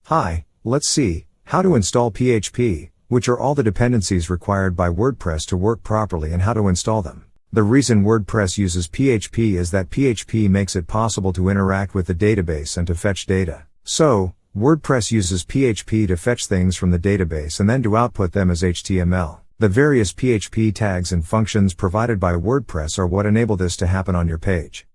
Hi, let's see how to install PHP, which are all the dependencies required by WordPress to work properly and how to install them. The reason WordPress uses PHP is that PHP makes it possible to interact with the database and to fetch data. So, WordPress uses PHP to fetch things from the database and then to output them as HTML. The various PHP tags and functions provided by WordPress are what enable this to happen on your page.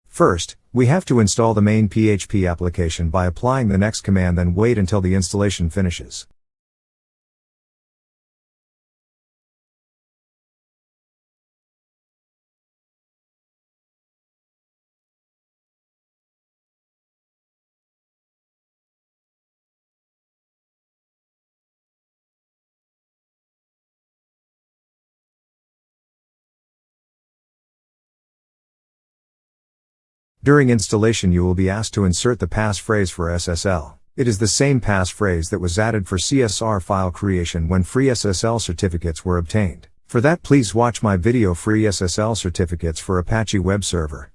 First, we have to install the main PHP application by applying the next command, then wait until the installation finishes. During installation you will be asked to insert the passphrase for SSL. It is the same passphrase that was added for CSR file creation when free SSL certificates were obtained. For that, please watch my video Free SSL Certificates for Apache Web Server.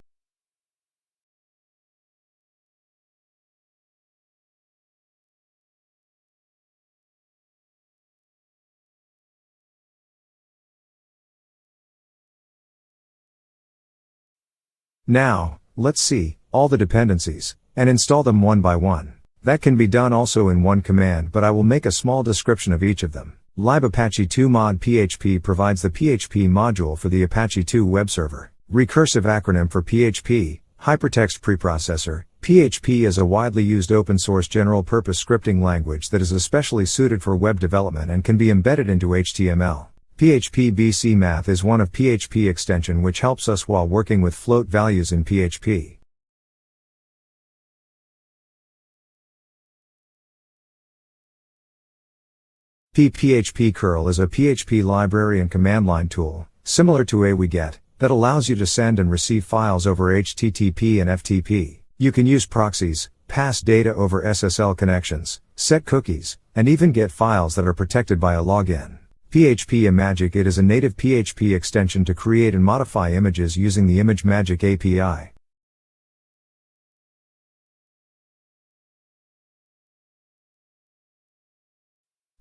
Now, let's see all the dependencies and install them one by one. That can be done also in one command, but I will make a small description of each of them. libapache2mod PHP provides the PHP module for the Apache 2 web server. Recursive acronym for PHP, Hypertext Preprocessor. PHP is a widely used open-source general-purpose scripting language that is especially suited for web development and can be embedded into HTML. PHP BC Math is one of PHP extension which helps us while working with float values in PHP. PHP curl is a PHP library and command line tool, similar to aweget, that allows you to send and receive files over HTTP and FTP. You can use proxies, pass data over SSL connections, set cookies, and even get files that are protected by a login. phpmyadmin is a native PHP extension to create and modify images using the ImageMagick API.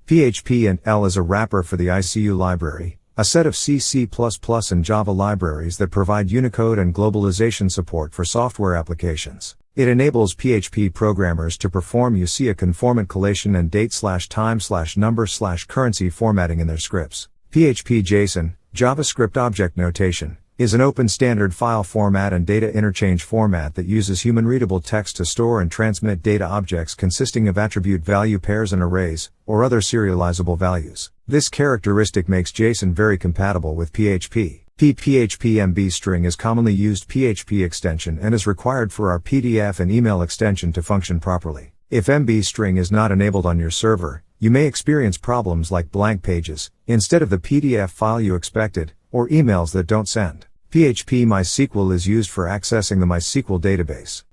PHPNL is a wrapper for the ICU library, a set of C++, and Java libraries that provide Unicode and globalization support for software applications. It enables PHP programmers to perform UCIA conformant collation and date/time/number/currency formatting in their scripts. PHP JSON, JavaScript Object Notation, is an open standard file format and data interchange format that uses human-readable text to store and transmit data objects consisting of attribute value pairs and arrays, or other serializable values. This characteristic makes JSON very compatible with PHP. PHPMBString is commonly used PHP extension and is required for our PDF and email extension to function properly. If MBString is not enabled on your server, you may experience problems like blank pages, instead of the PDF file you expected, or emails that don't send. phpMySQL is used for accessing the MySQL database.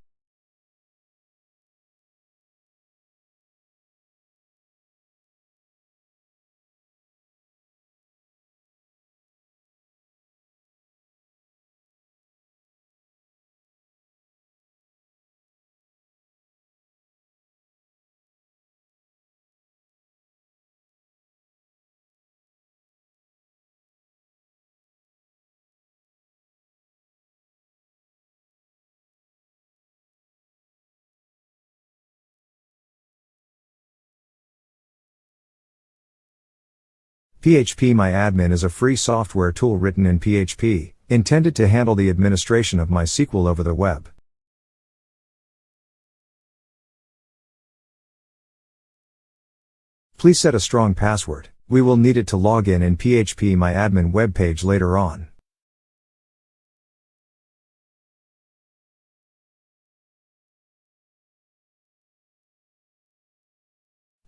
phpmyadmin is a free software tool written in PHP, intended to handle the administration of MySQL over the web. Please set a strong password. We will need it to log in PHPMyadmin webpage later on.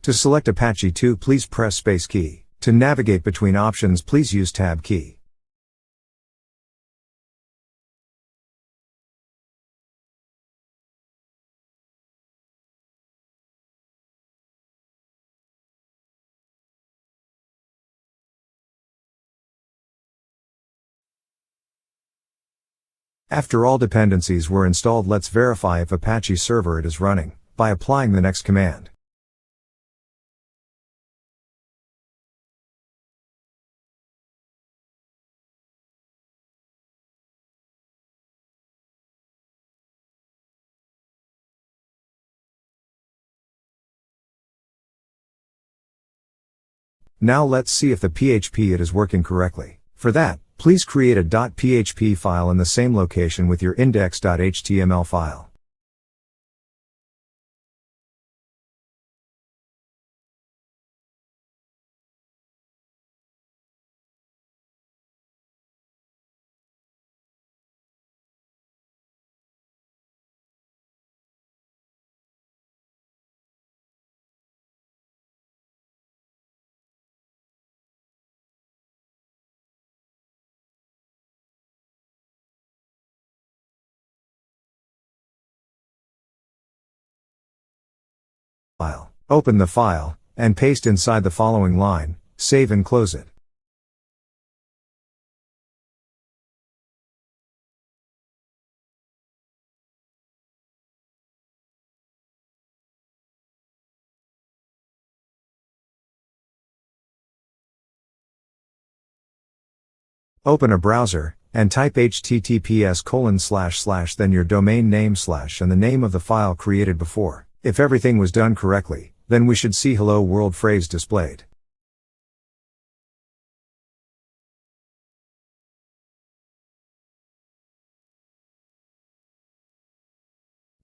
To select Apache 2, please press space key. To navigate between options, please use Tab key. After all dependencies were installed, let's verify if Apache server it is running, by applying the next command. Now let's see if the PHP it is working correctly. For that, please create a .php file in the same location with your index.html file. Open the file, and paste inside the following line, save and close it. Open a browser, and type https:// then your domain name / and the name of the file created before. If everything was done correctly, then we should see hello world phrase displayed.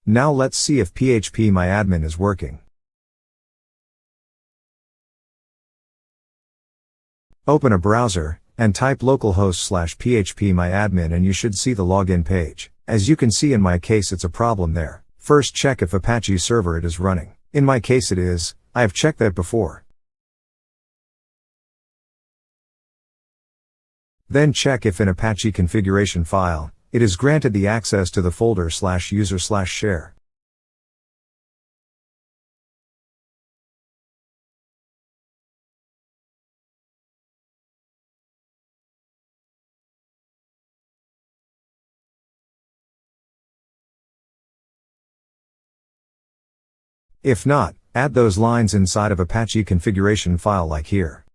Now let's see if phpmyadmin is working. Open a browser, and type localhost/phpmyadmin and you should see the login page. As you can see, in my case it's a problem there. First check if Apache server it is running. In my case it is. I have checked that before. Then check if in Apache configuration file, it is granted the access to the folder /user/share. If not, add those lines inside of Apache configuration file like here.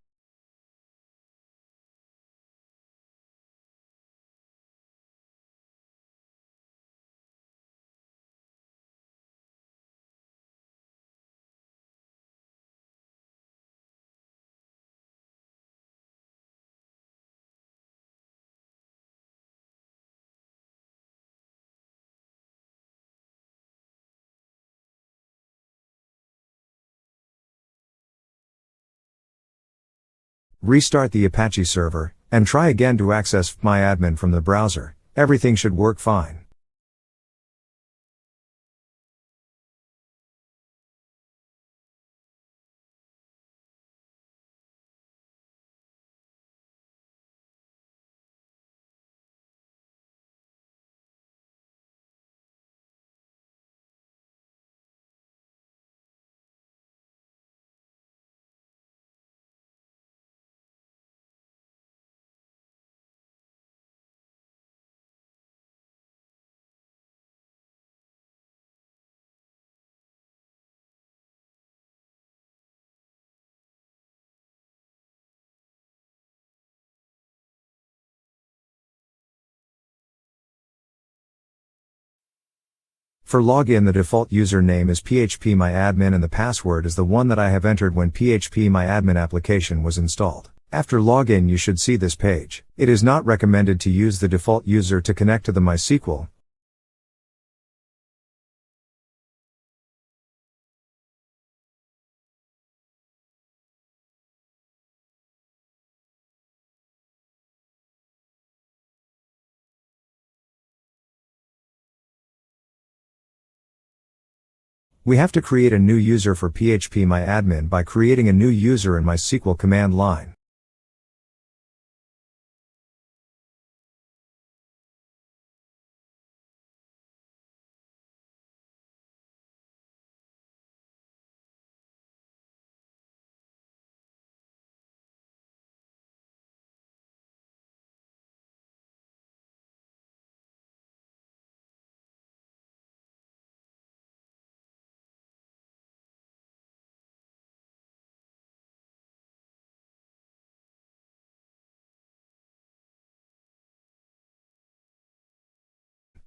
Restart the Apache server, and try again to access phpmyadmin from the browser. Everything should work fine. For login, the default username is phpmyadmin and the password is the one that I have entered when phpmyadmin application was installed. After login you should see this page. It is not recommended to use the default user to connect to the MySQL. We have to create a new user for phpmyadmin by creating a new user in MySQL command line.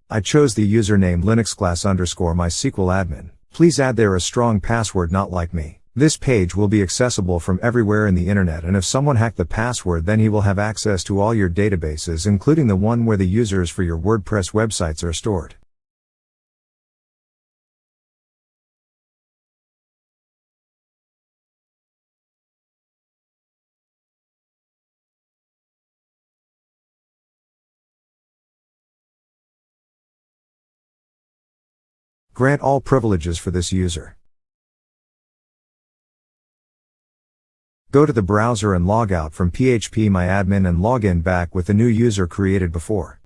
I chose the username linuxclass_mysql_admin. Please add there a strong password not like me. This page will be accessible from everywhere in the internet, and if someone hacked the password, then he will have access to all your databases, including the one where the users for your WordPress websites are stored. Grant all privileges for this user. Go to the browser and log out from phpmyadmin and log in back with the new user created before.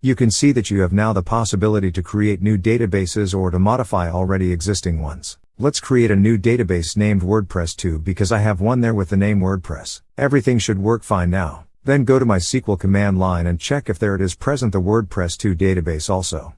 You can see that you have now the possibility to create new databases or to modify already existing ones. Let's create a new database named WordPress 2 because I have one there with the name WordPress. Everything should work fine now. Then go to MySQL command line and check if there it is present, the WordPress 2 database also.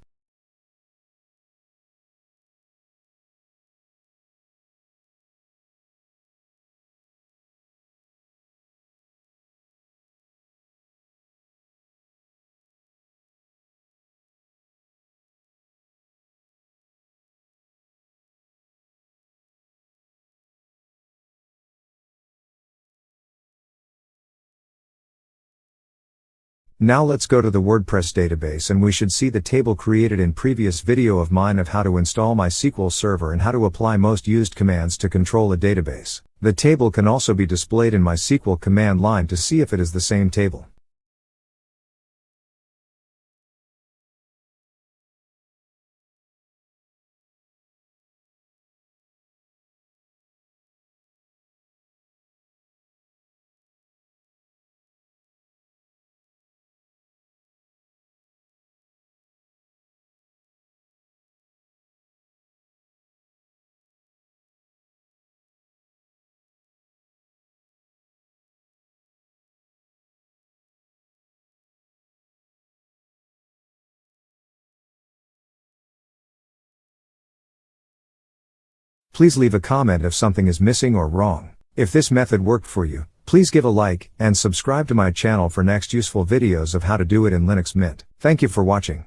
Now let's go to the WordPress database and we should see the table created in previous video of mine of how to install MySQL Server and how to apply most used commands to control a database. The table can also be displayed in MySQL command line to see if it is the same table. Please leave a comment if something is missing or wrong. If this method worked for you, please give a like and subscribe to my channel for next useful videos of how to do it in Linux Mint. Thank you for watching.